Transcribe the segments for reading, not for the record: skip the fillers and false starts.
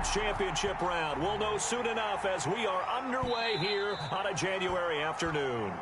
conference championship round. We'll know soon enough as we are underway here on a January afternoon.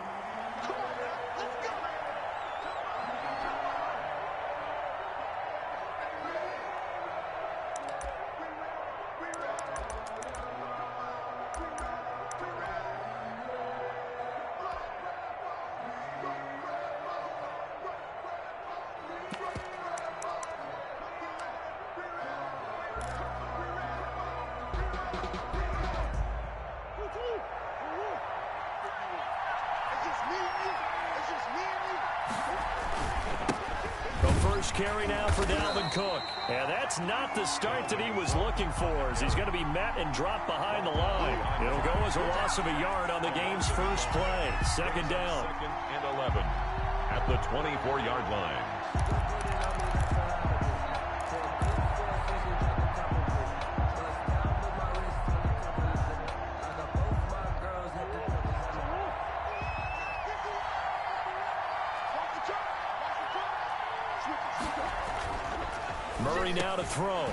Carry now for Dalvin Cook. And that's not the start that he was looking for, as he's going to be met and dropped behind the line. It'll go as a loss of a yard on the game's first play. Second down. 2nd and 11 at the 24-yard line. Murray now to throw.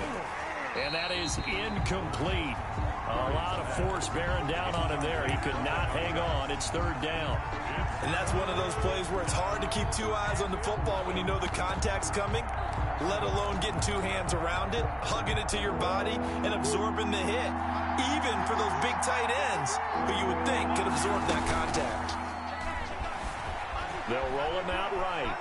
And that is incomplete. A lot of force bearing down on him there. He could not hang on. It's third down. And that's one of those plays where it's hard to keep two eyes on the football when you know the contact's coming, let alone getting two hands around it, hugging it to your body, and absorbing the hit. Even for those big tight ends who you would think could absorb that contact. They'll roll him out right.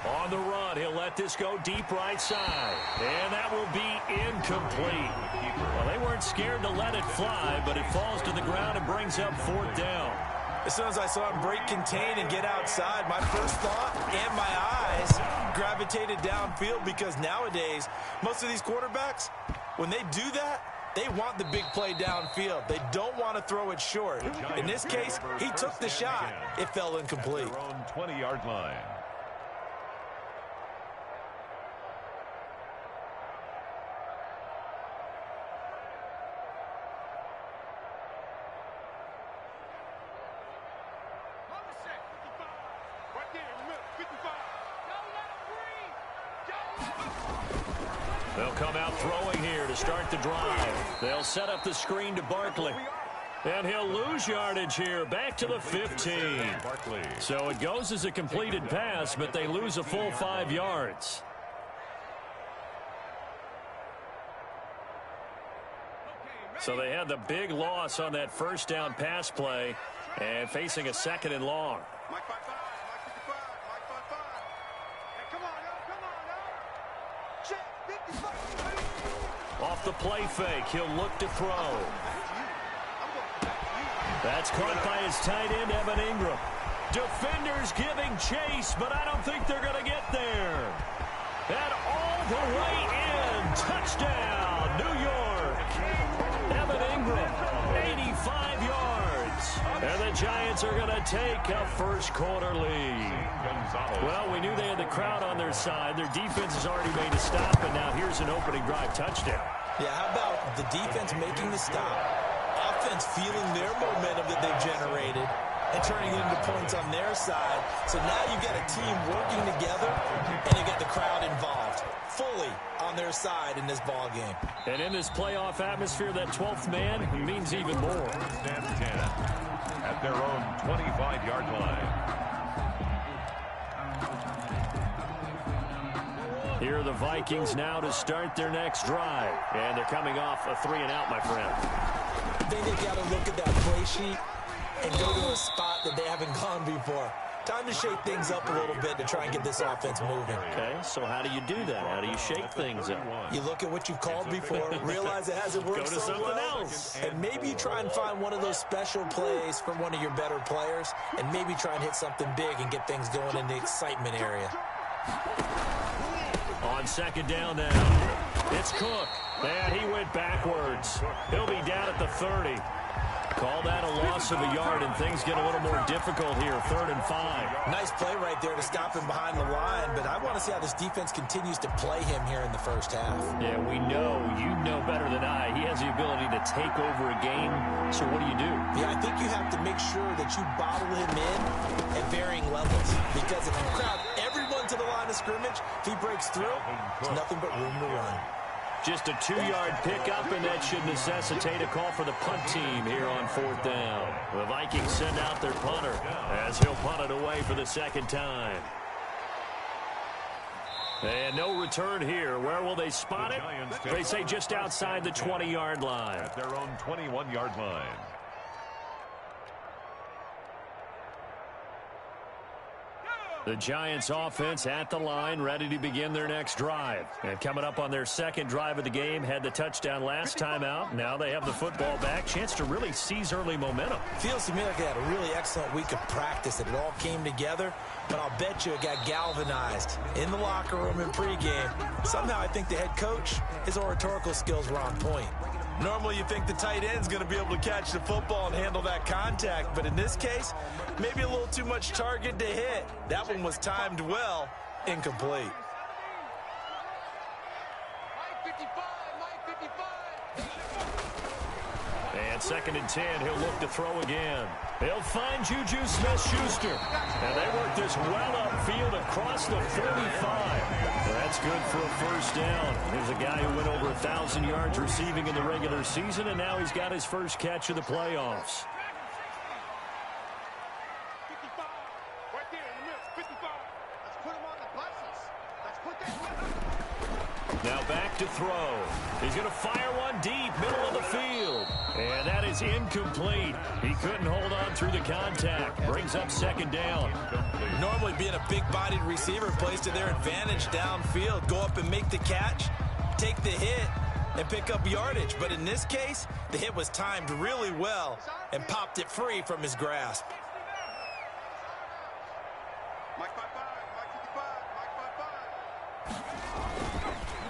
On the run, he'll let this go deep right side. And that will be incomplete. Well, they weren't scared to let it fly, but it falls to the ground and brings up fourth down. As soon as I saw him break contain and get outside, my first thought and my eyes gravitated downfield, because nowadays, most of these quarterbacks, when they do that, they want the big play downfield. They don't want to throw it short. In this case, he took the shot. It fell incomplete. At their own 20-yard line. They'll come out throwing here to start the drive. They'll set up the screen to Barkley. And he'll lose yardage here, back to the 15. So it goes as a completed pass, but they lose a full 5 yards. So they had the big loss on that first down pass play and facing a 2nd and long. Off the play fake, he'll look to throw. That's caught by his tight end, Evan Ingram. Defenders giving chase, but I don't think they're going to get there. And all the way in. Touchdown, New York. Evan Ingram, 85 yards. And the Giants are going to take a first quarter lead. Well, we knew they had the crowd on their side. Their defense has already made a stop, and now here's an opening drive touchdown. Yeah, how about the defense making the stop, offense feeling their momentum that they've generated, and turning it into points on their side. So now you've got a team working together, and you got the crowd involved fully on their side in this ball game. And in this playoff atmosphere, that 12th man means even more. Stand 10 at their own 25-yard line. Here are the Vikings now to start their next drive. And they're coming off a 3-and-out, my friend. I think they've got to look at that play sheet and go to a spot that they haven't gone before. Time to shake things up a little bit to try and get this offense moving. Okay, so how do you do that? How do you shake things up? You look at what you've called before, realize it hasn't worked Go to so something well, else. and maybe you try and find one of those special plays from one of your better players, and maybe try and hit something big and get things going in the excitement area. On second down now, it's Cook. And he went backwards. He'll be down at the 30. Call that a loss of a yard, and things get a little more difficult here. 3rd and 5. Nice play right there to stop him behind the line, but I want to see how this defense continues to play him here in the first half. Yeah, we know, you know better than I, he has the ability to take over a game. So what do you do? Yeah, I think you have to make sure that you bottle him in at varying levels, because if you crowd everyone to the line of scrimmage, if he breaks through, there's nothing but room to run. Just a 2-yard pickup, and that should necessitate a call for the punt team here on 4th down. The Vikings send out their punter as he'll punt it away for the second time. And no return here. Where will they spot it? They say just outside the 20-yard line. At their own 21-yard line. The Giants offense at the line, ready to begin their next drive. And coming up on their second drive of the game, had the touchdown last time out. Now they have the football back. Chance to really seize early momentum. Feels to me like they had a really excellent week of practice, that it all came together. But I'll bet you it got galvanized in the locker room in pregame. Somehow I think the head coach, his oratorical skills were on point. Normally you think the tight end's going to be able to catch the football and handle that contact, but in this case, maybe a little too much target to hit. That one was timed well, incomplete. And 2nd and 10, he'll look to throw again. He'll find Juju Smith-Schuster. And they work this well upfield across the 45. That's good for a first down. There's a guy who went over 1,000 yards receiving in the regular season, and now he's got his first catch of the playoffs. Now back to throw. He's going to fire one deep, middle of the field. And that is incomplete. He couldn't hold on through the contact. Brings up 2nd down. Normally being a big-bodied receiver plays to their advantage downfield. Go up and make the catch, take the hit, and pick up yardage. But in this case, the hit was timed really well and popped it free from his grasp.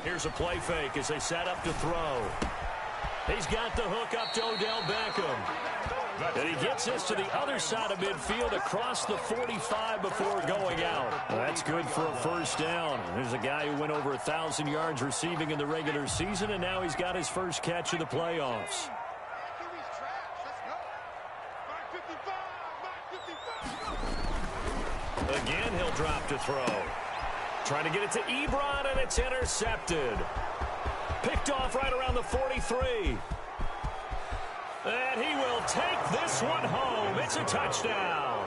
Here's a play fake as they set up to throw. He's got the hook up to Odell Beckham. And he gets this to the other side of midfield across the 45 before going out. That's good for a first down. There's a guy who went over 1,000 yards receiving in the regular season, and now he's got his first catch of the playoffs. Again, he'll drop to throw. Trying to get it to Ebron, and it's intercepted. Picked off right around the 43. And he will take this one home. It's a touchdown.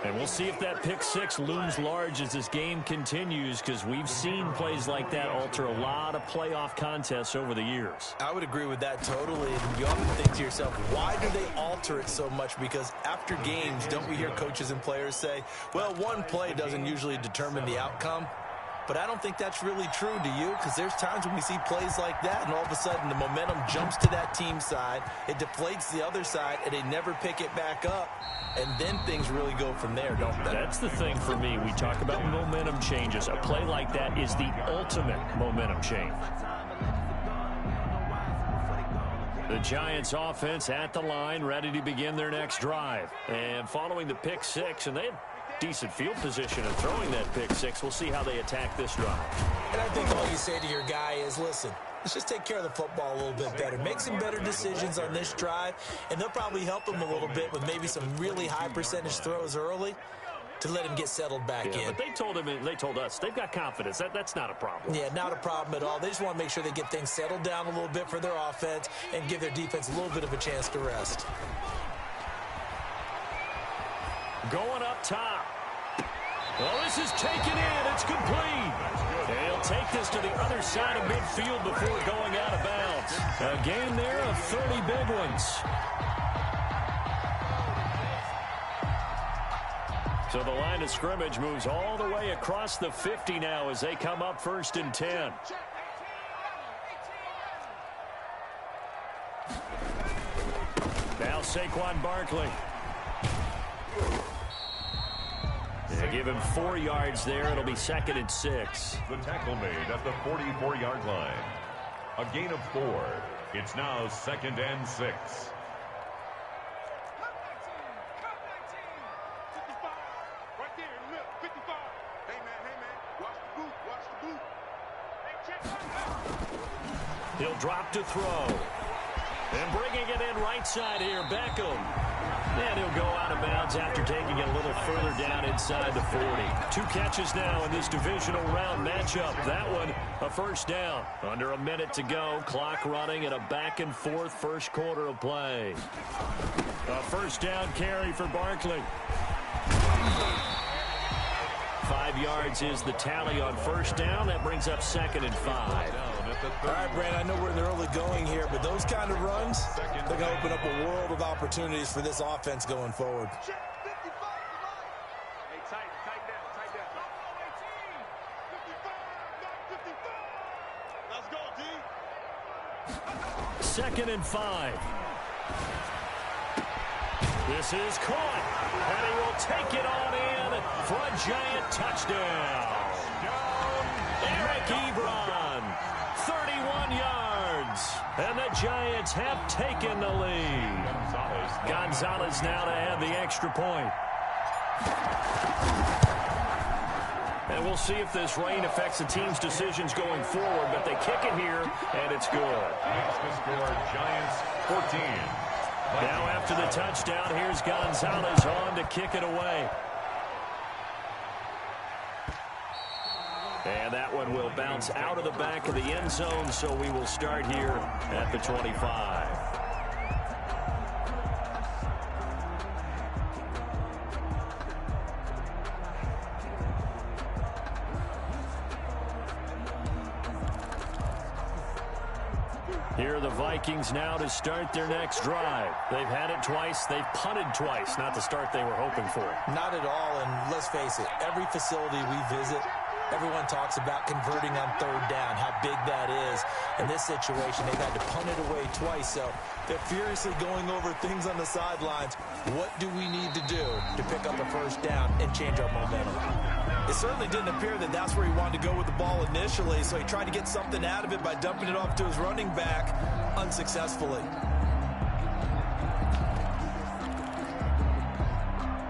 And we'll see if that pick six looms large as this game continues, because we've seen plays like that alter a lot of playoff contests over the years. I would agree with that totally. And you often think to yourself, why do they alter it so much? Because after games, don't we hear coaches and players say, well, one play doesn't usually determine the outcome? But I don't think that's really true, do you? Because there's times when we see plays like that, and all of a sudden the momentum jumps to that team side, it deflates the other side, and they never pick it back up. And then things really go from there, don't they? That's the thing for me. We talk about momentum changes. A play like that is the ultimate momentum change. The Giants offense at the line, ready to begin their next drive. And following the pick six, and they had decent field position and throwing that pick six. We'll see how they attack this drive. And I think all you say to your guy is, listen, let's just take care of the football a little bit better. Make some better decisions on this drive, and they'll probably help him a little bit with maybe some really high percentage throws early to let him get settled back in. But they told him, and they told us, they've got confidence. That's not a problem. Yeah, not a problem at all. They just want to make sure they get things settled down a little bit for their offense and give their defense a little bit of a chance to rest. Going up top. Well, this is taken in. It's complete. They'll take this to the other side of midfield before going out of bounds. A gain there of 30 big ones. So the line of scrimmage moves all the way across the 50 now as they come up 1st and 10. Now Saquon Barkley. They give him 4 yards there. It'll be 2nd and 6. The tackle made at the 44-yard line. A gain of 4. It's now 2nd and 6. He'll drop to throw. And bringing it in right side here, Beckham. And he'll go out of bounds after taking it a little further down inside the 40. 2 catches now in this divisional round matchup. That one, a first down. Under a minute to go. Clock running at a back-and-forth first quarter of play. A first down carry for Barkley. 5 yards is the tally on first down. That brings up 2nd and 5. All right, Brandon, I know we're in the early going here, but those kind of runs, they're going to open up a world of opportunities for this offense going forward. Second and 5. This is caught, and he will take it on in for a giant touchdown. Eric Ebron, 31 yards, and the Giants have taken the lead. Gonzalez now to add the extra point. And we'll see if this rain affects the team's decisions going forward, but they kick it here, and it's good. Makes the score Giants 14. Now after the touchdown, here's Gonzalez on to kick it away. And that one will bounce out of the back of the end zone, so we will start here at the 25. Here are the Vikings now to start their next drive. They've had it twice. They've punted twice. Not the start they were hoping for. Not at all, and let's face it, every facility we visit, everyone talks about converting on third down, how big that is. In this situation, they've had to punt it away twice, so they're furiously going over things on the sidelines. What do we need to do to pick up a first down and change our momentum? It certainly didn't appear that that's where he wanted to go with the ball initially, so he tried to get something out of it by dumping it off to his running back unsuccessfully.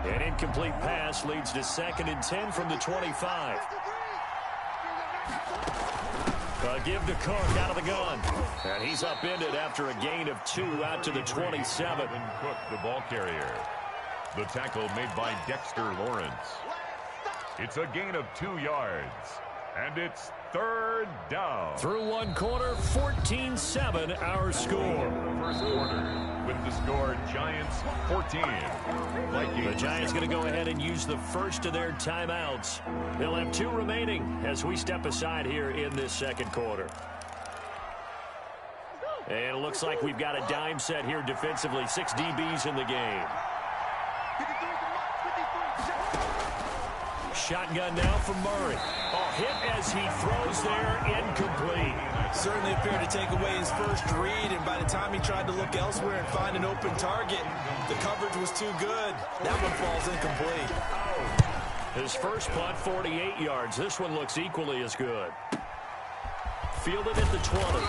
An incomplete pass leads to 2nd and 10 from the 25. Give to Cook out of the gun. And he's upended after a gain of 2 out to the 27. Cook, the ball carrier. The tackle made by Dexter Lawrence. It's a gain of 2 yards. And it's third down. Through one quarter, 14-7 our score. First quarter with the score Giants 14. Vikings. The Giants going to go ahead and use the first of their timeouts. They'll have 2 remaining as we step aside here in this second quarter. And it looks like we've got a dime set here defensively. 6 DBs in the game. Shotgun now from Murray. Hit as he throws there, incomplete. Certainly appeared to take away his first read, and by the time he tried to look elsewhere and find an open target, the coverage was too good. That one falls incomplete. His first punt, 48 yards. This one looks equally as good. Fielded at the 20.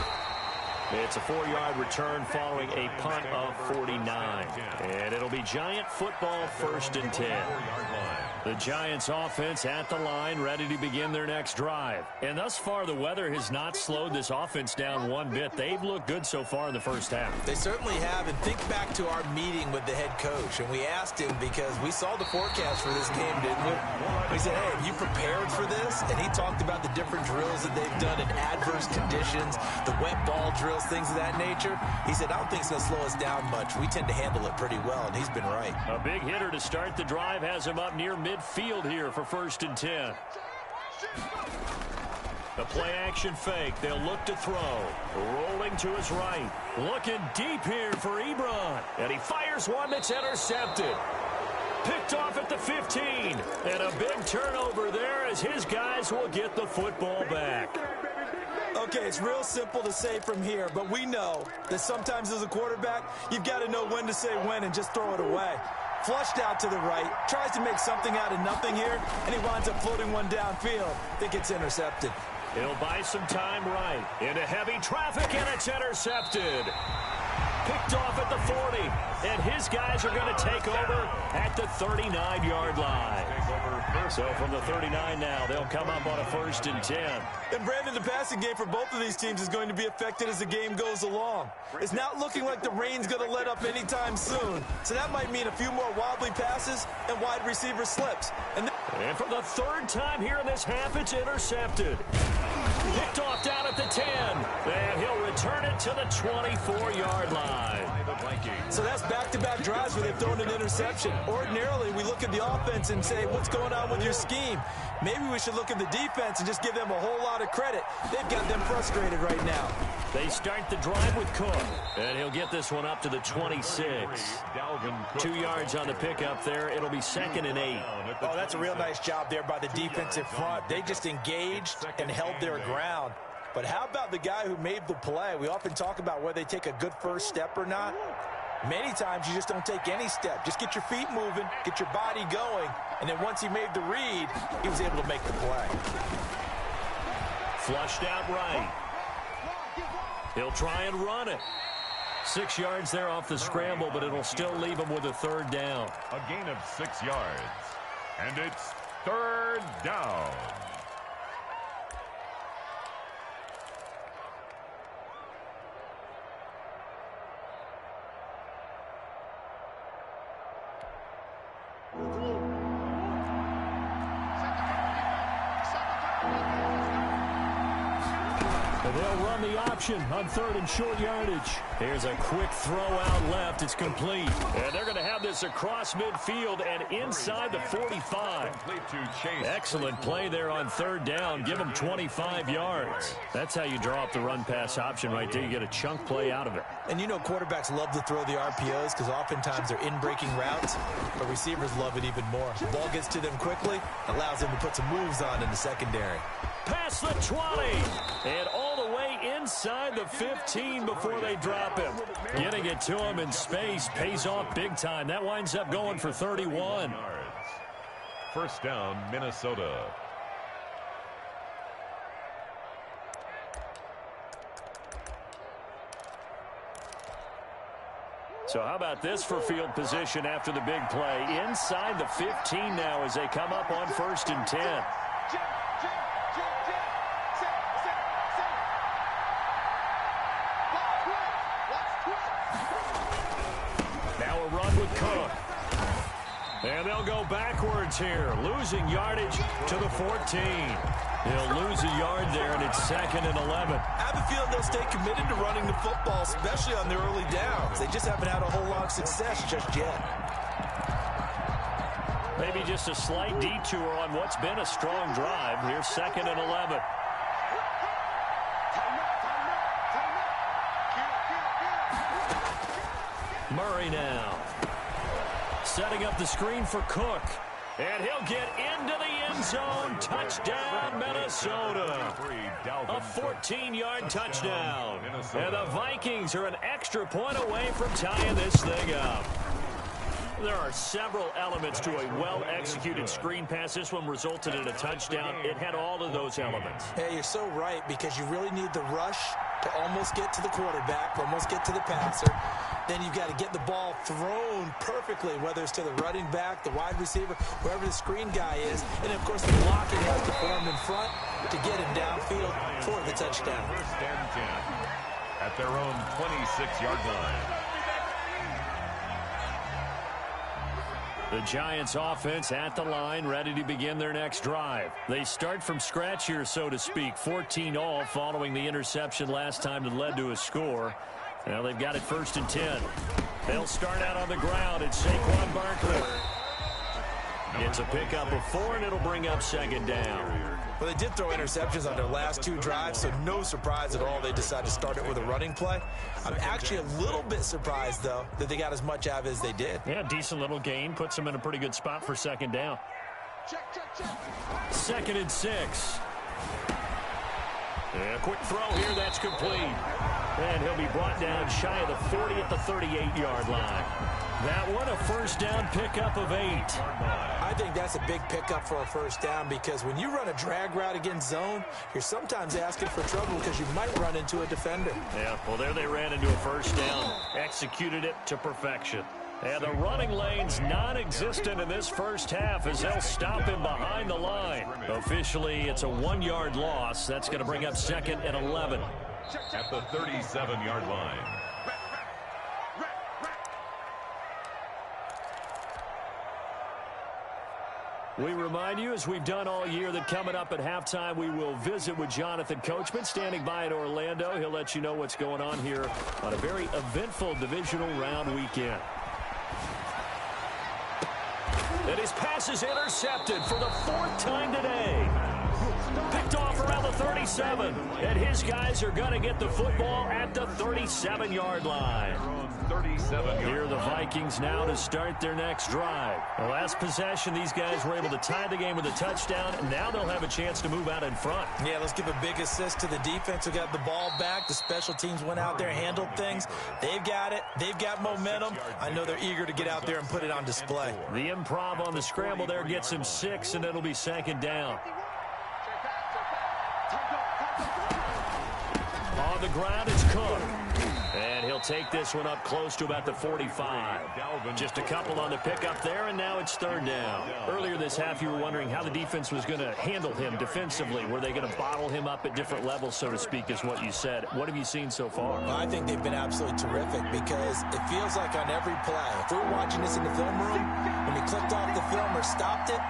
It's a 4-yard return following a punt of 49. And it'll be Giant football, 1st and 10. The Giants offense at the line, ready to begin their next drive. And thus far, the weather has not slowed this offense down one bit. They've looked good so far in the first half. They certainly have. And think back to our meeting with the head coach. And we asked him because we saw the forecast for this game, didn't we? We said, hey, have you prepared for this? And he talked about the different drills that they've done in adverse conditions, the wet ball drills, things of that nature. He said, I don't think it's going to slow us down much. We tend to handle it pretty well, and he's been right. A big hitter to start the drive has him up near midfield here for 1st and 10. The play-action fake. They'll look to throw. Rolling to his right. Looking deep here for Ebron. And he fires one that's intercepted. Picked off at the 15. And a big turnover there as his guys will get the football back. Okay, it's real simple to say from here, but we know that sometimes as a quarterback, you've got to know when to say when and just throw it away. Flushed out to the right, tries to make something out of nothing here, and he winds up floating one downfield. I think it's intercepted. He'll buy some time right. Into heavy traffic, and it's intercepted. Picked off at the 40. And his guys are going to take over at the 39-yard line. So from the 39 now, they'll come up on a 1st and 10. And Brandon, the passing game for both of these teams is going to be affected as the game goes along. It's not looking like the rain's going to let up anytime soon. So that might mean a few more wobbly passes and wide receiver slips. And for the 3rd time here in this half, it's intercepted. Picked off down at the 10. And he'll return it to the 24-yard line. So that's back-to-back drives where they've thrown an interception. Ordinarily, we look at the offense and say, what's going on with your scheme? Maybe we should look at the defense and just give them a whole lot of credit. They've got them frustrated right now. They start the drive with Cook. And he'll get this one up to the 26. 2 yards on the pickup there. It'll be 2nd and 8. Oh, that's a real nice job there by the defensive front. They just engaged and held their ground. But how about the guy who made the play? We often talk about whether they take a good first step or not. Many times you just don't take any step. Just get your feet moving, get your body going, and then once he made the read, he was able to make the play. Flushed out right. He'll try and run it. 6 yards there off the scramble, but it'll still leave him with a 3rd down. A gain of 6 yards. And it's 3rd down. They'll run the option on 3rd and short yardage. Here's a quick throw out left. It's complete. And they're going to have this across midfield and inside the 45. Excellent play there on 3rd down. Give them 25 yards. That's how you draw up the run-pass option right there. You get a chunk play out of it. And you know quarterbacks love to throw the RPOs because oftentimes they're in-breaking routes, but receivers love it even more. The ball gets to them quickly, allows them to put some moves on in the secondary. Past the 20, and all the way inside the 15 before they drop him. Getting it to him in space pays off big time. That winds up going for 31. 1st down, Minnesota. So how about this for field position after the big play? Inside the 15 now as they come up on 1st and 10. Now a run with Cook. And they'll go backwards here, losing yardage to the 14. He'll lose a yard there, and it's 2nd and 11. I have a feeling they'll stay committed to running the football, especially on their early downs. They just haven't had a whole lot of success just yet. Maybe just a slight detour on what's been a strong drive. Here's 2nd and 11. Murray now. Setting up the screen for Cook. And he'll get into the end zone. Touchdown, Minnesota. A 14-yard touchdown. And the Vikings are an extra point away from tying this thing up. There are several elements to a well-executed screen pass. This one resulted in a touchdown. It had all of those elements. Hey, you're so right, because you really need the rush to almost get to the quarterback, almost get to the passer. Then you've got to get the ball thrown perfectly, whether it's to the running back, the wide receiver, wherever the screen guy is. And, of course, the blocking has to form in front to get him downfield for the touchdown. 1st and 10 at their own 26-yard line. The Giants offense at the line, ready to begin their next drive. They start from scratch here, so to speak. 14-all following the interception last time that led to a score. Now they've got it 1st and 10. They'll start out on the ground. It's Saquon Barkley. It's a pickup of 4, and it'll bring up 2nd down. Well, they did throw interceptions on their last 2 drives, so no surprise at all they decided to start it with a running play. I'm actually a little bit surprised, though, that they got as much out of it as they did. Yeah, decent little gain. Puts them in a pretty good spot for 2nd down. 2nd and 6. Yeah, quick throw here. That's complete. And he'll be brought down shy of the 40 at the 38-yard line. That one, a first down pickup of 8. I think that's a big pickup for a first down because when you run a drag route against zone, you're sometimes asking for trouble because you might run into a defender. Yeah, well, there they ran into a first down. Executed it to perfection. And the running lane's non-existent in this first half as they'll stop him behind the line. Officially, it's a 1-yard loss. That's going to bring up 2nd and 11. At the 37-yard line. We remind you, as we've done all year, that coming up at halftime, we will visit with Jonathan Coachman, standing by in Orlando. He'll let you know what's going on here on a very eventful divisional round weekend. And his pass is intercepted for the 4th time today. Picked off around the 37. And his guys are going to get the football at the 37-yard line. Here are the Vikings now to start their next drive. The last possession, these guys were able to tie the game with a touchdown, and now they'll have a chance to move out in front. Yeah, let's give a big assist to the defense who got the ball back. The special teams went out there, handled things. They've got it. They've got momentum. I know they're eager to get out there and put it on display. The improv on the scramble there gets him 6, and it'll be 2nd down. On the ground, it's Cook. And he'll take this one up close to about the 45. Just a couple on the pickup there, and now it's 3rd down. Earlier this half, you were wondering how the defense was going to handle him defensively. Were they going to bottle him up at different levels, so to speak, is what you said. What have you seen so far? Well, I think they've been absolutely terrific because it feels like on every play, if we were watching this in the film room, when he clicked off the film or stopped it,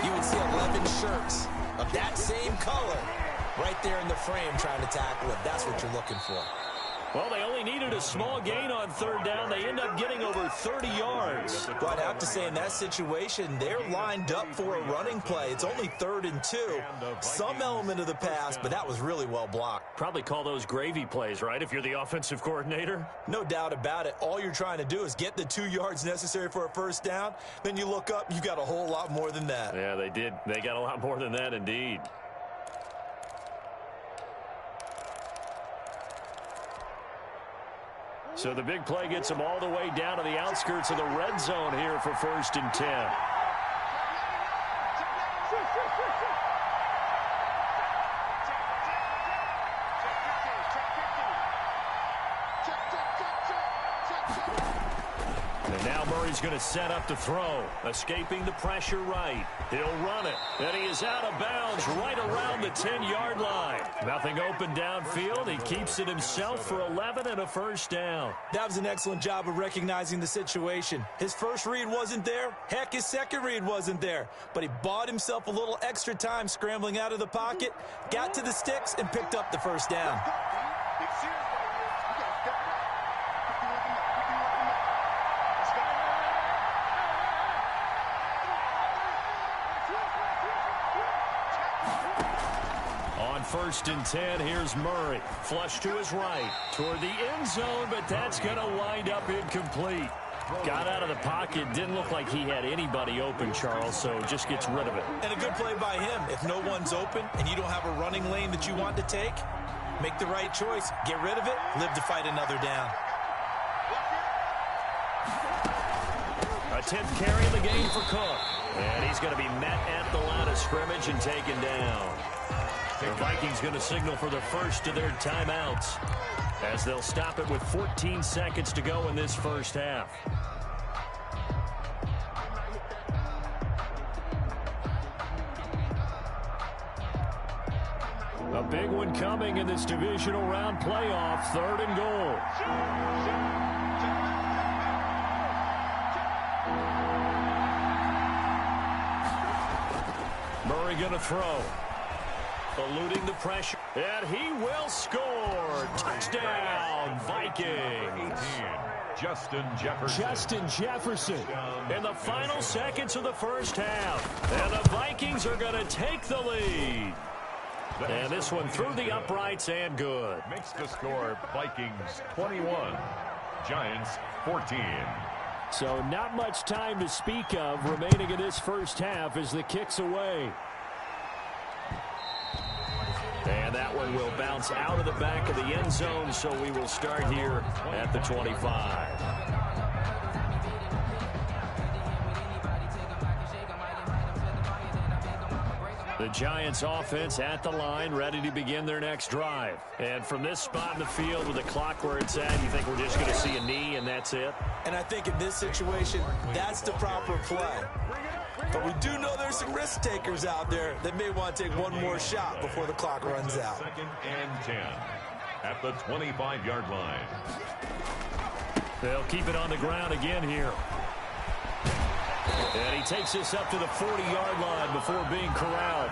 you would see 11 shirts of that same color right there in the frame trying to tackle it. That's what you're looking for. Well, they only needed a small gain on 3rd down. They end up getting over 30 yards. Well, I'd have to say in that situation, they're lined up for a running play. It's only 3rd and 2. Some element of the pass, but that was really well blocked. Probably call those gravy plays, right, if you're the offensive coordinator? No doubt about it. All you're trying to do is get the 2 yards necessary for a first down. Then you look up, you got a whole lot more than that. Yeah, they did. They got a lot more than that, indeed. So the big play gets them all the way down to the outskirts of the red zone here for 1st and 10. And now Murray's going to set up to throw. Escaping the pressure right. He'll run it. And he is out of bounds right around the 10-yard line. Nothing open downfield. He keeps it himself for 11 and a first down. That was an excellent job of recognizing the situation. His first read wasn't there. Heck, his second read wasn't there. But he bought himself a little extra time scrambling out of the pocket, got to the sticks, and picked up the first down. On 1st and 10, here's Murray. Flush to his right, toward the end zone, but that's going to wind up incomplete. Got out of the pocket, didn't look like he had anybody open, Charles, so just gets rid of it. And a good play by him. If no one's open and you don't have a running lane that you want to take, make the right choice. Get rid of it, live to fight another down. A 10th carry in the game for Cook. And he's going to be met at the line of scrimmage and taken down. The Vikings going to signal for the first of their timeouts as they'll stop it with 14 seconds to go in this first half. A big one coming in this divisional round playoff, 3rd and goal. Murray going to throw. Eluding the pressure. And he will score. Touchdown, Vikings. Justin Jefferson in the final seconds of the first half. And the Vikings are going to take the lead. And this one through the uprights and good. Makes the score Vikings 21, Giants 14. So not much time to speak of remaining in this first half as the kick's away. And that one will bounce out of the back of the end zone, so we will start here at the 25. The Giants offense at the line, ready to begin their next drive. And from this spot in the field with the clock where it's at, you think we're just going to see a knee and that's it? And I think in this situation, that's the proper play. But we do know there's some risk takers out there that may want to take one more shot before the clock runs out. 2nd and 10 at the 25-yard line. They'll keep it on the ground again here. And he takes this up to the 40-yard line before being corralled.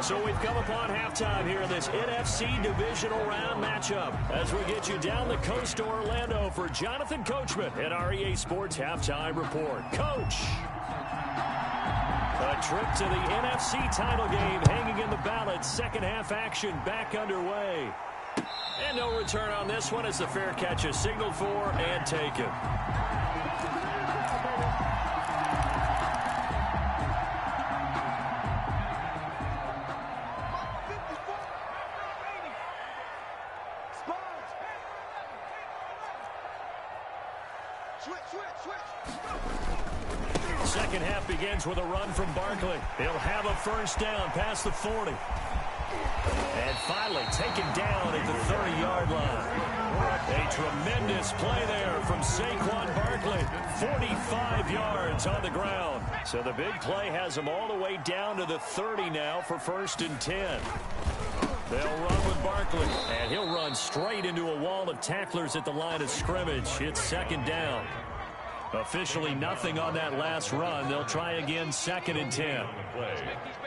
So we've come upon halftime here in this NFC Divisional Round matchup as we get you down the coast to Orlando for Jonathan Coachman at our EA Sports Halftime Report. Coach! A trip to the NFC title game hanging in the balance. Second half action back underway. And no return on this one as the fair catch is signaled for and taken. Second half begins with a run from Barkley. He'll have a first down past the 40. And finally taken down at the 30-yard line. A tremendous play there from Saquon Barkley. 45 yards on the ground. So the big play has him all the way down to the 30 now for 1st and 10. They'll run with Barkley, and he'll run straight into a wall of tacklers at the line of scrimmage. It's 2nd down. Officially nothing on that last run. They'll try again 2nd and 10.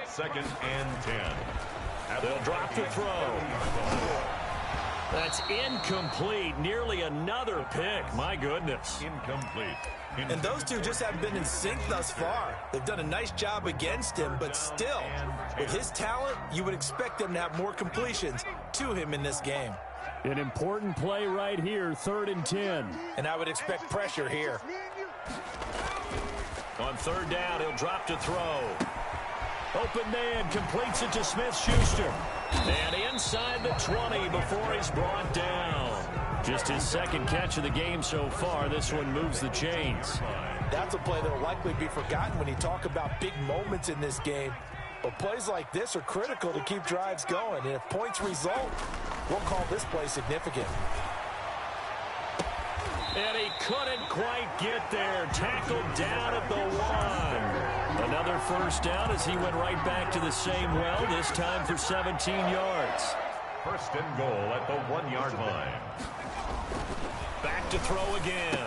2nd and 10. They'll drop the throw. That's incomplete. Nearly another pick. My goodness. Incomplete. And those two just haven't been in sync thus far. They've done a nice job against him, but still, with his talent, you would expect them to have more completions to him in this game. An important play right here, 3rd and 10. And I would expect pressure here. On 3rd down, he'll drop to throw. Open man completes it to Smith-Schuster. And inside the 20 before he's brought down. Just his 2nd catch of the game so far. This one moves the chains. That's a play that will likely be forgotten when you talk about big moments in this game. But plays like this are critical to keep drives going. And if points result, we'll call this play significant. And he couldn't quite get there. Tackled down at the 1. Another first down as he went right back to the same well, this time for 17 yards. 1st and goal at the 1-yard line. Back to throw again.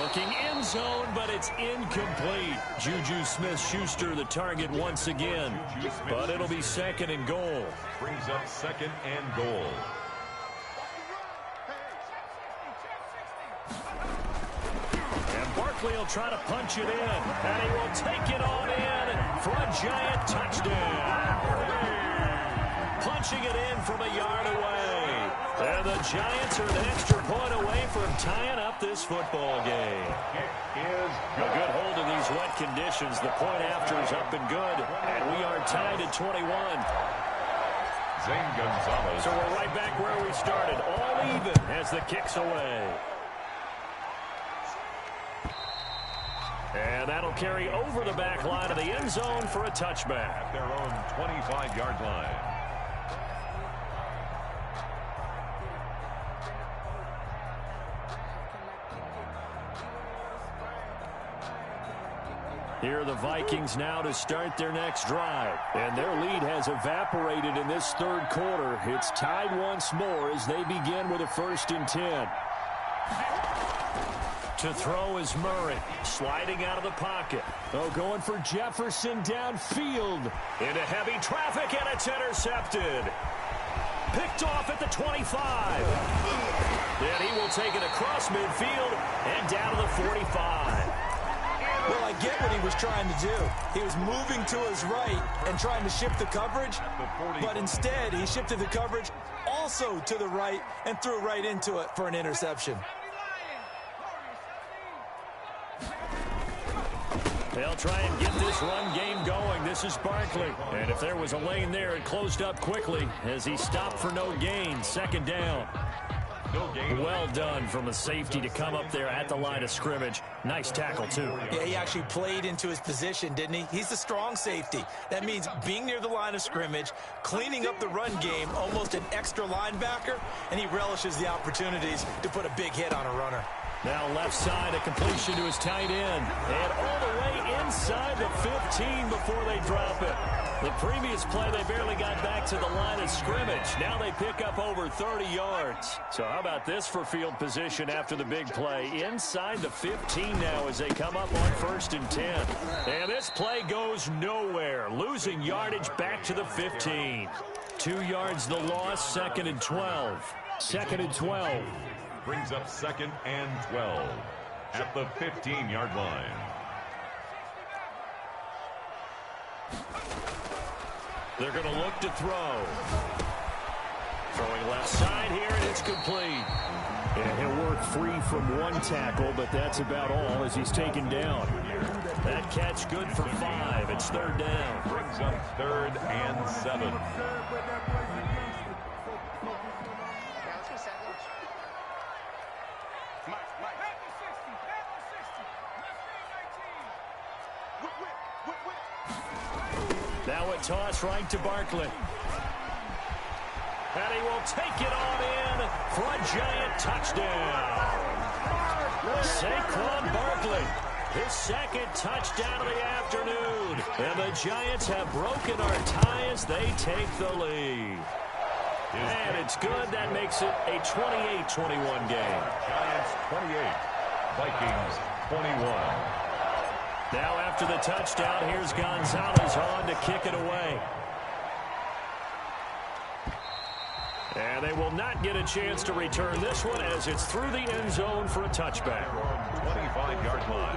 Looking end zone, but it's incomplete. Juju Smith-Schuster the target once again. But it'll be 2nd and goal. Brings up 2nd and goal. And Barkley will try to punch it in. And he will take it on in for a giant touchdown. Punching it in from a yard away. And the Giants are an extra point away from tying up this football game. It is a good hold in these wet conditions. The point after is up and good. And we are tied at 21. Zane Gonzalez. So we're right back where we started. All even as the kick's away. And that'll carry over the back line of the end zone for a touchback. At their own 25-yard line. Here are the Vikings now to start their next drive. And their lead has evaporated in this 3rd quarter. It's tied once more as they begin with a 1st and 10. To throw is Murray, sliding out of the pocket. Oh, going for Jefferson downfield. Into heavy traffic, and it's intercepted. Picked off at the 25. Then he will take it across midfield and down to the 45. Well, I get what he was trying to do. He was moving to his right and trying to shift the coverage, but instead he shifted the coverage also to the right and threw right into it for an interception. They'll try and get this run game going. This is Barkley. And if there was a lane there, it closed up quickly as he stopped for no gain. Second down. No gain. Well done from a safety to come up there at the line of scrimmage. Nice tackle, too. Yeah, he actually played into his position, didn't he? He's the strong safety. That means being near the line of scrimmage, cleaning up the run game, almost an extra linebacker, and he relishes the opportunities to put a big hit on a runner. Now left side, a completion to his tight end. And all the way inside the 15 before they drop it. The previous play, they barely got back to the line of scrimmage. Now they pick up over 30 yards. So how about this for field position after the big play? Inside the 15 now as they come up on 1st and 10. And this play goes nowhere. Losing yardage back to the 15. 2 yards the loss, 2nd and 12. 2nd and 12. Brings up 2nd and 12 at the 15-yard line. They're going to look to throw. Throwing left side here, and it's complete. And he'll work free from one tackle, but that's about all as he's taken down. That catch good for 5. It's 3rd down. Brings up 3rd and 7. Now a toss right to Barkley. And he will take it on in for a Giant touchdown. Saquon Barkley, his 2nd touchdown of the afternoon. And the Giants have broken our tie as they take the lead. And it's good. That makes it a 28-21 game. Giants 28, Vikings 21. Now after the touchdown, here's Gonzalez on to kick it away. And they will not get a chance to return this one as it's through the end zone for a touchback. 25-yard line.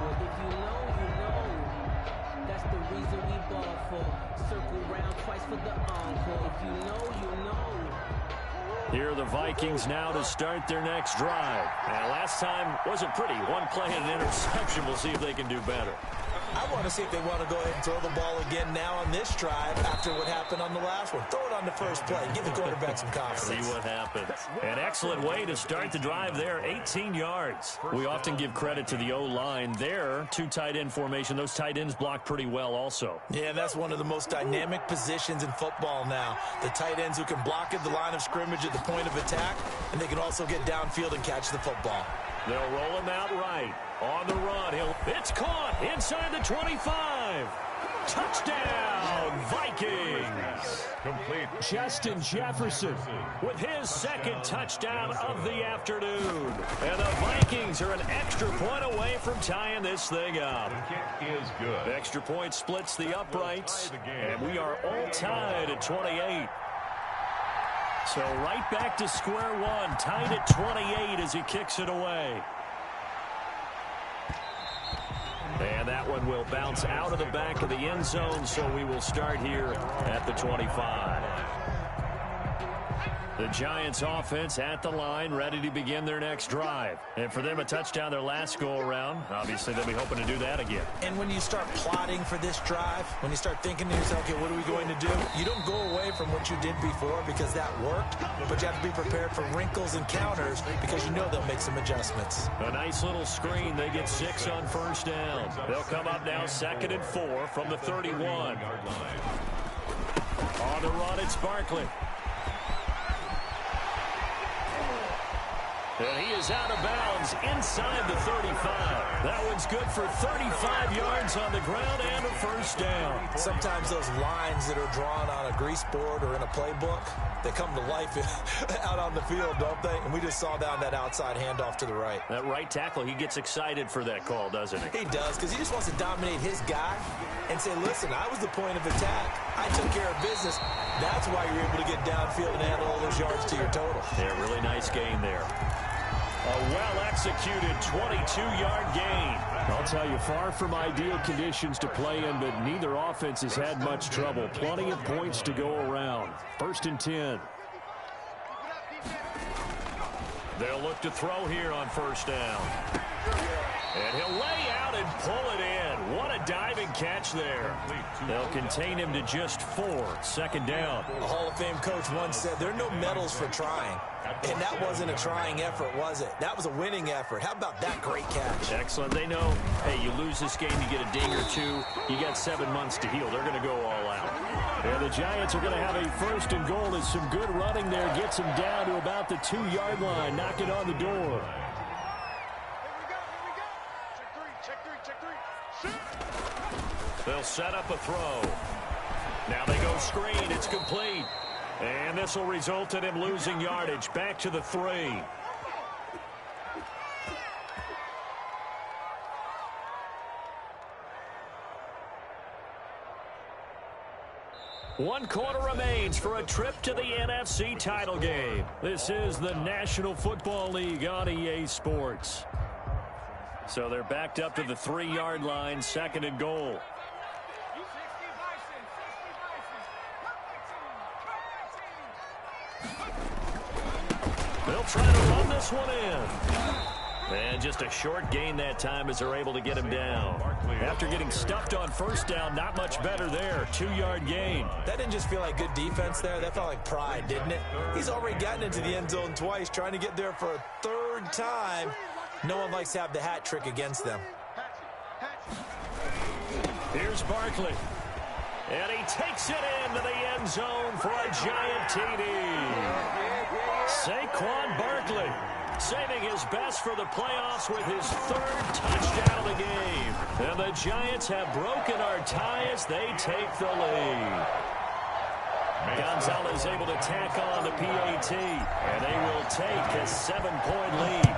If you know, you know. That's the reason we ball for. Circle round twice for the encore. If you know, you know. Here are the Vikings now to start their next drive. And last time wasn't pretty. One play and an interception. We'll see if they can do better. I want to see if they want to go ahead and throw the ball again now on this drive after what happened on the last one. Throw it on the first play. Give the quarterback some confidence. See what happens. An excellent way to start the drive there. 18 yards. We often give credit to the O-line there. 2 tight end formation. Those tight ends block pretty well also. Yeah, that's one of the most dynamic positions in football now. The tight ends who can block at the line of scrimmage at the point of attack, and they can also get downfield and catch the football. They'll roll him out right. On the run, it's caught inside the 25. Touchdown, Vikings. Complete. Justin Jefferson with his 2nd touchdown of the afternoon. And the Vikings are an extra point away from tying this thing up. The kick is good. Extra point splits the uprights, and we are all tied at 28. So right back to square one, tied at 28 as he kicks it away. And that one will bounce out of the back of the end zone, so we will start here at the 25. The Giants offense at the line, ready to begin their next drive. And for them, a touchdown their last go-around. Obviously, they'll be hoping to do that again. And when you start plotting for this drive, when you start thinking to yourself, okay, what are we going to do? You don't go away from what you did before because that worked, but you have to be prepared for wrinkles and counters because you know they'll make some adjustments. A nice little screen. They get 6 on 1st down. They'll come up now 2nd and 4 from the 31. On the run, it's Barkley. And he is out of bounds inside the 35. That one's good for 35 yards on the ground and a 1st down. Sometimes those lines that are drawn on a grease board or in a playbook, they come to life out on the field, don't they? And we just saw down that outside handoff to the right. That right tackle, he gets excited for that call, doesn't he? He does, because he just wants to dominate his guy and say, listen, I was the point of attack. I took care of business. That's why you're able to get downfield and add all those yards to your total. Yeah, really nice gain there. A well-executed 22-yard gain. I'll tell you, far from ideal conditions to play in, but neither offense has had much trouble. Plenty of points to go around. 1st and 10. They'll look to throw here on 1st down. And he'll lay out and pull it in. What a diving catch there. They'll contain him to just 4. 2nd down. A Hall of Fame coach once said there are no medals for trying. And that wasn't a trying effort, was it? That was a winning effort. How about that great catch? Excellent. They know, hey, you lose this game, you get a ding or 2. You got 7 months to heal. They're going to go all out. And the Giants are going to have a 1st and goal as some good running there gets them down to about the 2-yard line, knocking on the door. They'll set up a throw. Now they go screen. It's complete. And this will result in him losing yardage. Back to the 3. One quarter remains for a trip to the NFC title game. This is the National Football League on EA Sports. So they're backed up to the 3-yard line, 2nd and goal. They'll try to run this one in. And just a short gain that time as they're able to get him down. After getting stuffed on 1st down, not much better there. 2-yard gain. That didn't just feel like good defense there. That felt like pride, didn't it? He's already gotten into the end zone twice, trying to get there for a 3rd time. No one likes to have the hat trick against them. Here's Barkley. And he takes it into the end zone for a giant TD. Saquon Barkley saving his best for the playoffs with his 3rd touchdown of the game. And the Giants have broken our tie as they take the lead. Gonzalez able to tack on the PAT, and they will take a 7-point lead.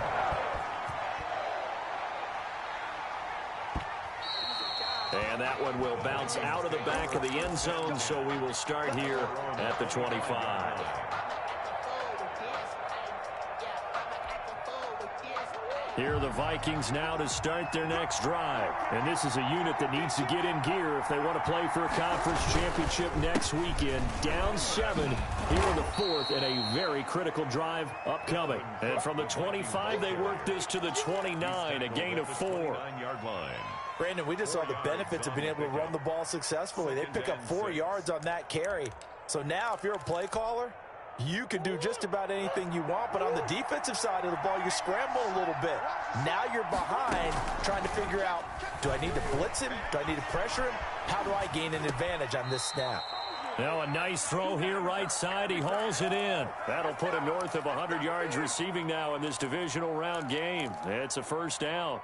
And that one will bounce out of the back of the end zone, so we will start here at the 25. Here are the Vikings now to start their next drive. And this is a unit that needs to get in gear if they want to play for a conference championship next weekend. Down 7 here in the 4th, and a very critical drive upcoming. And from the 25, they work this to the 29, a gain of 4. 9-yard line. Brandon, we just saw the benefits of being able to run the ball successfully. They pick up 4 yards on that carry. So now if you're a play caller, you can do just about anything you want, but on the defensive side of the ball, you scramble a little bit. Now you're behind trying to figure out, do I need to blitz him? Do I need to pressure him? How do I gain an advantage on this snap? Now a nice throw here right side. He hauls it in. That'll put him north of 100 yards receiving now in this divisional round game. It's a 1st down.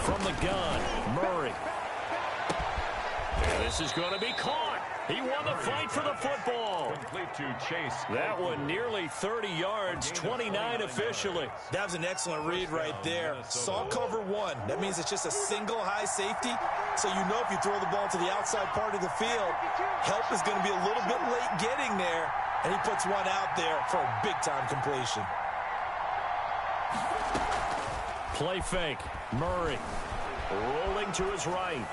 From the gun, Murray. And this is going to be caught. He won the fight for the football. Complete to Chase. That one nearly 30 yards, 29 officially. That was an excellent read right there. Saw cover 1. That means it's just a single high safety. So you know if you throw the ball to the outside part of the field, help is going to be a little bit late getting there. And he puts one out there for a big-time completion. Play fake. Murray rolling to his right.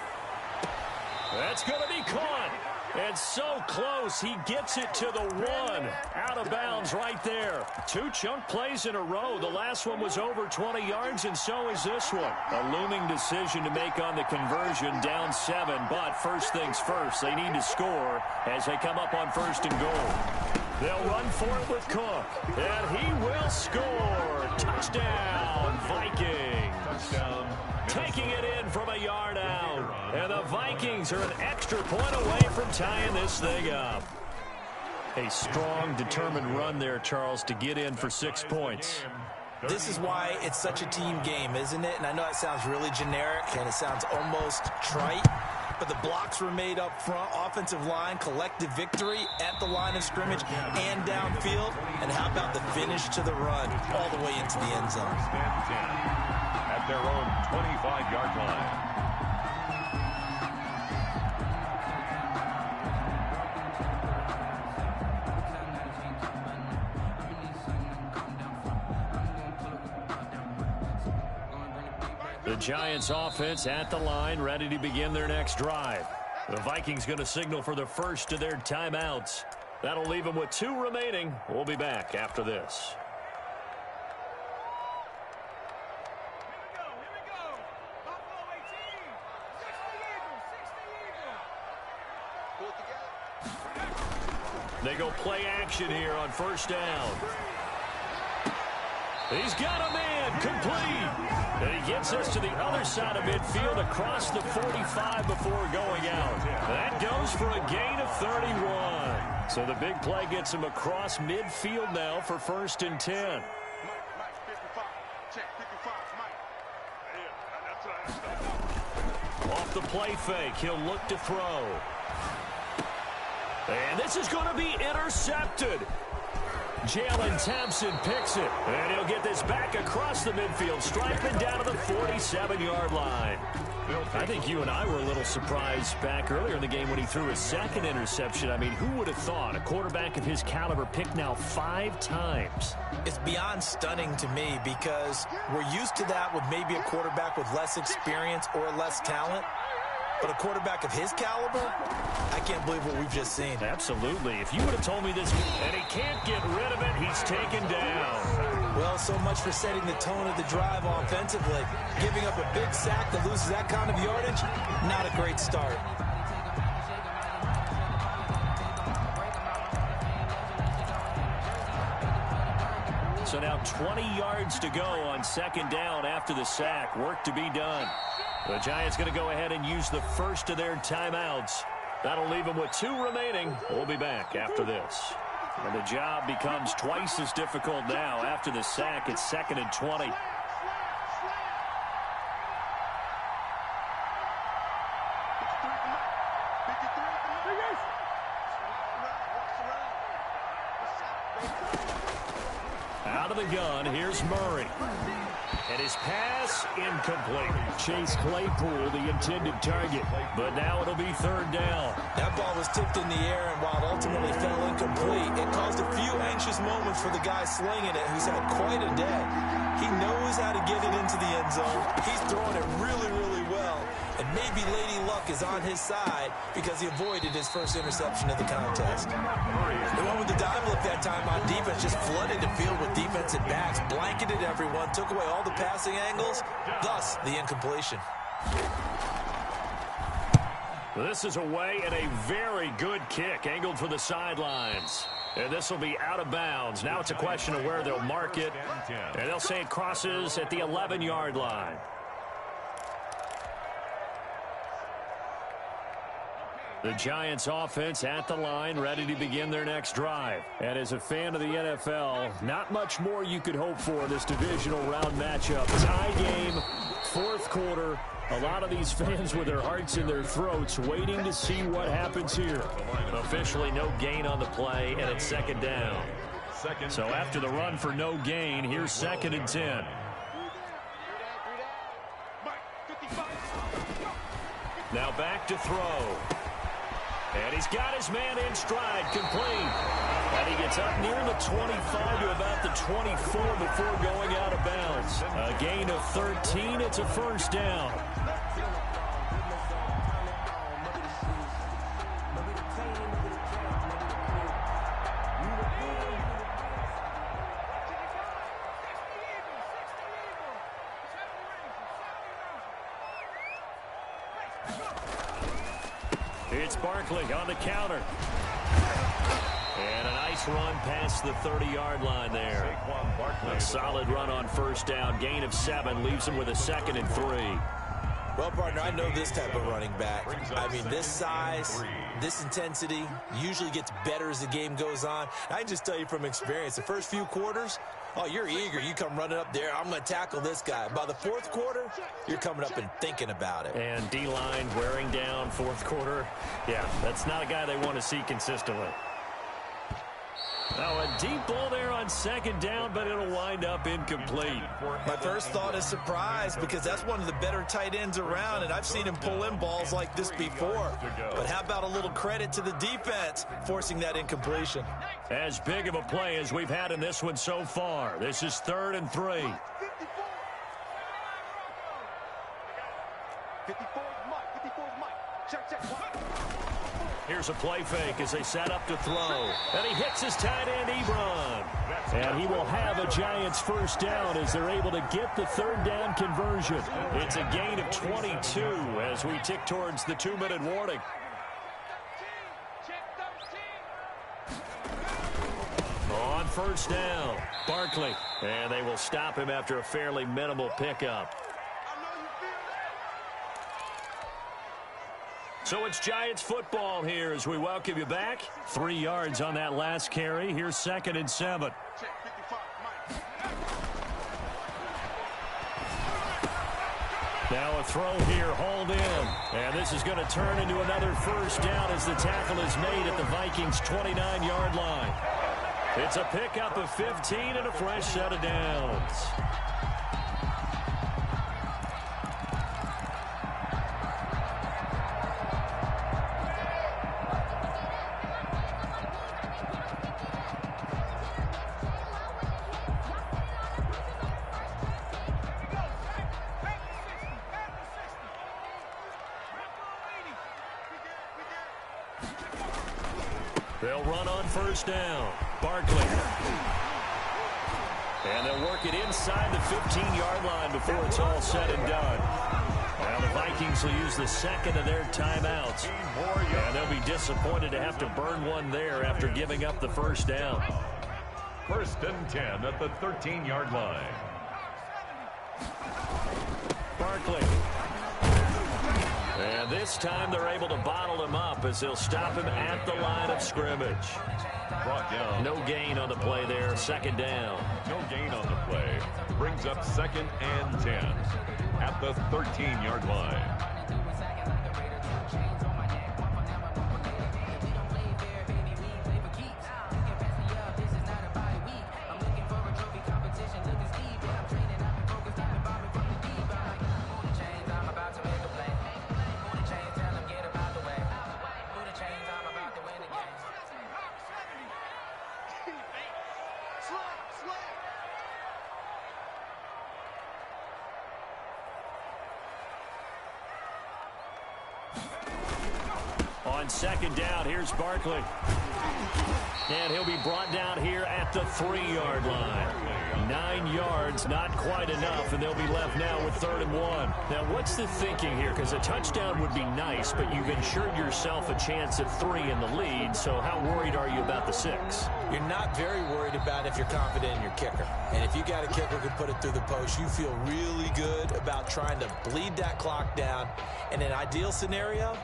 That's going to be caught. And so close, he gets it to the 1. Out of bounds right there. 2 chunk plays in a row. The last one was over 20 yards, and so is this one. A looming decision to make on the conversion, down 7. But first things first, they need to score as they come up on 1st and goal. They'll run for it with Cook, and he will score. Touchdown, Vikings. Touchdown. Taking it in from a yard out. And the Vikings are an extra point away from tying this thing up. A strong, determined run there, Charles, to get in for 6 points. This is why it's such a team game, isn't it? And I know it sounds really generic and it sounds almost trite, but the blocks were made up front, offensive line, collective victory at the line of scrimmage and downfield. And how about the finish to the run all the way into the end zone? At their own 25-yard line. The Giants offense at the line, ready to begin their next drive. The Vikings going to signal for the first of their timeouts. That'll leave them with 2 remaining. We'll be back after this. They go play action here on first down. He's got a man complete. And he gets us to the other side of midfield across the 45 before going out. That goes for a gain of 31. So the big play gets him across midfield now for 1st and 10. Off the play fake, he'll look to throw. And this is going to be intercepted. Jalen Thompson picks it. And he'll get this back across the midfield, striping down to the 47-yard line. I think you and I were a little surprised back earlier in the game when he threw his 2nd interception. I mean, who would have thought a quarterback of his caliber picked now 5 times? It's beyond stunning to me because we're used to that with maybe a quarterback with less experience or less talent. But a quarterback of his caliber, I can't believe what we've just seen. Absolutely. If you would have told me this, and he can't get rid of it, he's taken down. Well, so much for setting the tone of the drive offensively. Giving up a big sack that loses that kind of yardage, not a great start. So now 20 yards to go on 2nd down after the sack. Work to be done. The Giants going to go ahead and use the first of their timeouts. That'll leave them with 2 remaining. We'll be back after this. And the job becomes twice as difficult now after the sack. It's 2nd and 20. Out of the gun, here's Murray. And his pass incomplete. Chase Claypool, the intended target. But now it'll be 3rd down. That ball was tipped in the air, and while it ultimately fell incomplete, it caused a few anxious moments for the guy slinging it, who's had quite a day. He knows how to get it into the end zone. He's throwing it really, really well. And maybe Lady Luck is on his side because he avoided his first interception of the contest. The one with the dive look that time on defense just flooded the field with defensive backs, blanketed everyone, took away all the passing angles, thus the incompletion. This is away and a very good kick, angled for the sidelines. And this will be out of bounds. Now it's a question of where they'll mark it. And they'll say it crosses at the 11-yard line. The Giants offense at the line, ready to begin their next drive. And as a fan of the NFL, not much more you could hope for in this divisional round matchup. Tie game, 4th quarter. A lot of these fans with their hearts in their throats waiting to see what happens here. Officially no gain on the play, and it's 2nd down. So after the run for no gain, here's 2nd and 10. Now back to throw. And he's got his man in stride, complete. And he gets up near the 25 to about the 24 before going out of bounds. A gain of 13, it's a 1st down. It's Barkley on the counter. And a nice run past the 30-yard line there. A solid run on 1st down. Gain of 7 leaves him with a 2nd and 3. Well, partner, I know this type of running back. I mean, this size, this intensity usually gets better as the game goes on. I can just tell you from experience, the first few quarters, oh, you're eager. You come running up there. I'm going to tackle this guy. By the 4th quarter, you're coming up and thinking about it. And D-line wearing down 4th quarter. Yeah, that's not a guy they want to see consistently. Now a deep ball there on 2nd down, but it'll wind up incomplete. My first thought is surprise because that's one of the better tight ends around, and I've seen him pull in balls like this before. But how about a little credit to the defense forcing that incompletion? As big of a play as we've had in this one so far. This is 3rd and 3. Here's a play fake as they set up to throw. And he hits his tight end, Ebron. And he will have a Giants first down as they're able to get the third down conversion. It's a gain of 22 as we tick towards the 2-minute warning. On first down, Barkley. And they will stop him after a fairly minimal pickup. So it's Giants football here as we welcome you back. 3 yards on that last carry. Here's 2nd and 7. Now a throw here, hauled in. And this is going to turn into another first down as the tackle is made at the Vikings' 29-yard line. It's a pickup of 15 and a fresh set of downs. They'll run on first down. Barkley. And they'll work it inside the 15-yard line before it's all said and done. Now the Vikings will use the second of their timeouts. And they'll be disappointed to have to burn one there after giving up the first down. 1st and 10 at the 13-yard line. Barkley. And this time they're able to bottle him up as they'll stop him at the line of scrimmage. Brought down. No gain on the play there. 2nd down. No gain on the play. Brings up 2nd and 10 at the 13-yard line. On 2nd down, here's Barkley. And he'll be brought down here at the 3-yard line. 9 yards, not quite enough, and they'll be left now with 3rd and 1. Now, what's the thinking here? Because a touchdown would be nice, but you've ensured yourself a chance at 3 in the lead, so how worried are you about the 6? You're not very worried about if you're confident in your kicker. And if you got a kicker who can put it through the post, you feel really good about trying to bleed that clock down. In an ideal scenario,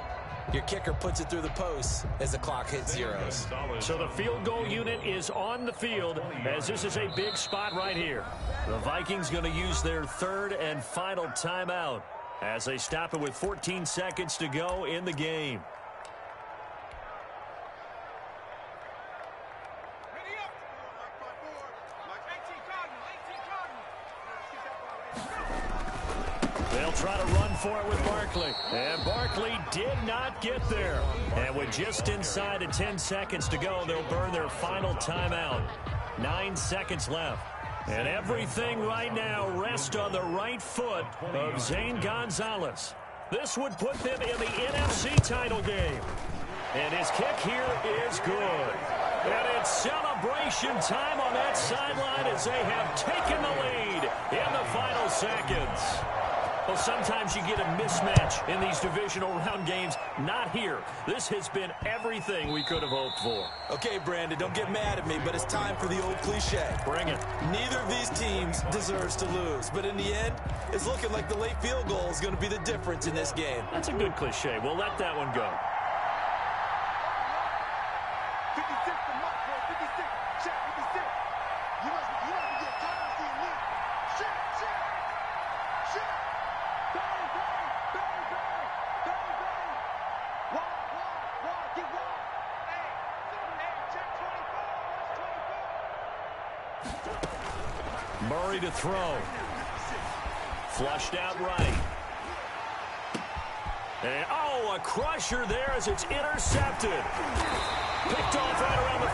your kicker puts it through the post as the clock hits zeros. So the field goal unit is on the field as this is a big spot right here. The Vikings going to use their 3rd and final timeout as they stop it with 14 seconds to go in the game. They'll try to run for it with Barkley. And Barkley did not get there. And with just inside of 10 seconds to go, they'll burn their final timeout. 9 seconds left. And everything right now rests on the right foot of Zane Gonzalez. This would put them in the NFC title game. And his kick here is good. And it's celebration time on that sideline as they have taken the lead in the final seconds. Well, sometimes you get a mismatch in these divisional round games. Not here. This has been everything we could have hoped for. Okay, Brandon, don't get mad at me, but it's time for the old cliche. Bring it. Neither of these teams deserves to lose. But in the end, it's looking like the late field goal is going to be the difference in this game. That's a good cliche. We'll let that one go. 56 to Mark, 56. Check 56. You must get tired of seeing me. Check. Bang. Wide. Get wide. Hey, check 24. Murray to throw. Flushed out right. And, a crusher there as it's intercepted. Picked off right around the